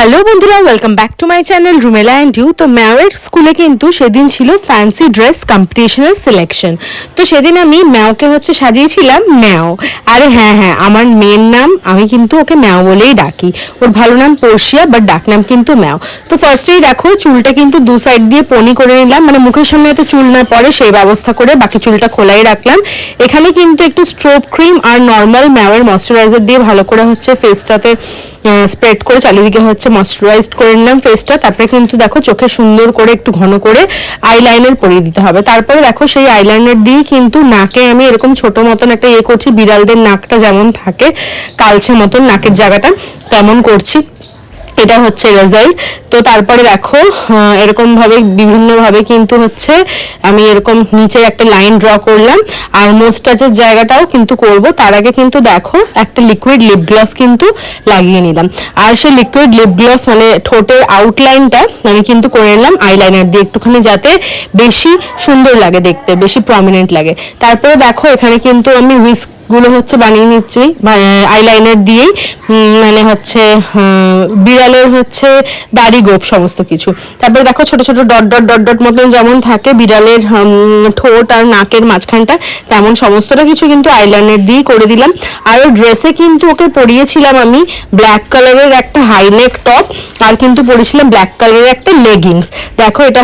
Hello বন্ধুরা, welcome back to my channel Rumela and you. তো ম্যাওয়ের স্কুলে কিন্তু সেদিন ছিল ফ্যান্সি ড্রেস কম্পিটিশনের সিলেকশন। তো সেদিন আমি ম্যাওকে সাজিয়েছিলাম ম্যাও। আরে হ্যাঁ, আমার মেয়ের নাম, আমি কিন্তু ওকে ম্যাও বলেই ডাকি। ওর ভালো নাম পোর্শিয়া, বাট ডাকনাম কিন্তু ম্যাও। তো ফার্স্টেই দেখো চুলটা কিন্তু দু সাইড দিয়ে পনি করে নিলাম, মানে মুখের সামনে এত চুল না পড়ে সেই ব্যবস্থা করে বাকি চুলটা খোলাই রাখলাম। এখানে কিন্তু একটু স্ট্রোব ক্রিম আর নর্মাল ম্যাওয়ের ময়শ্চারাইজার দিয়ে ভালো করে ফেসটাতে স্প্রেড করে চারিদিকে ময়শ্চারাইজড করে নিলাম ফেসটা। তারপরে কিন্তু দেখো চোখে সুন্দর করে একটু ঘন করে আইলাইনার পরিয়ে দিতে হবে। তারপরে দেখো সেই আইলাইনার দিয়ে কিন্তু নাকে আমি এরকম ছোট মতন একটা করছি, বিড়ালদের নাকটা যেমন থাকে কালচে মতন নাকের জায়গাটা তেমন করছি। এটা রেজাল্ট। তো তারপরে দেখো এরকম ভাবে বিভিন্ন ভাবে কিন্তু আমি এরকম নিচে একটা লাইন ড্র করলাম আর মোস্টাচের জায়গাটাও কিন্তু করব। তার আগে কিন্তু দেখো একটা লিকুইড লিপ গ্লস কিন্তু লাগিয়ে নিলাম। আর সেই লিকুইড লিপ গ্লস মানে ঠোঁটের আউটলাইনটা আমি কিন্তু করে নিলাম আইলাইনার দিয়ে একটুখানি, যাতে বেশি সুন্দর লাগে দেখতে, বেশি প্রমিনেন্ট লাগে। তারপরে দেখো এখানে কিন্তু আমি উইস্ক গুলো বানিয়ে নিচ্ছি আইলাইনার দিয়েই, মানে বিড়ালের দাড়ি গোপ সমস্ত কিছু। তারপরে দেখো ছোট ছোট ডট ডট ডট ডট মতন যেমন থাকে বিড়ালের ঠোঁট আর নাকের মাঝখানটা, তেমন সমস্তটা কিছু কিন্তু আইলাইনার দিয়েই করে দিলাম। আর ওই ড্রেসে কিন্তু ওকে পরিয়েছিলাম আমি ব্ল্যাক কালারের একটা হাইনেক টপ, আর কিন্তু পরিয়েছিলাম ব্ল্যাক কালারের একটা লেগিংস। দেখো এটা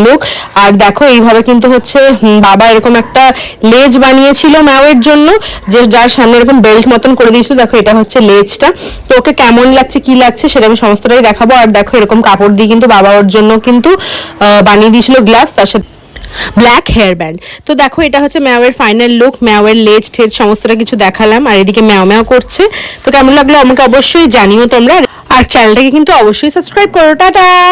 লুক। আর দেখো এইভাবে কিন্তু বাবা এরকম একটা লেজ বানিয়েছিল ম্যাওয়ের জন্য, যে যার সামনে এরকম বেল্ট মতন করে দিয়েছিল। দেখো এটা লেজটা। তো ওকে কেমন লাগছে কি লাগছে সেটা আমি সমস্তটাই দেখাবো। আর দেখো এরকম কাপড় দিয়ে কিন্তু বাবা ওর জন্য কিন্তু বানিয়ে দিয়েছিল গ্লাভস, তার সাথে ব্ল্যাক হেয়ার ব্যান্ড। তো দেখো এটা ম্যাওয়ের ফাইনাল লুক, ম্যাওয়ের লেজ ঠেজ সমস্তটা কিছু দেখালাম। আর এদিকে ম্যাও ম্যাও করছে। তো কেমন লাগলো আমাকে অবশ্যই জানিও তোমরা, আর চ্যানেলটাকে কিন্তু অবশ্যই সাবস্ক্রাইব করো। টাটা।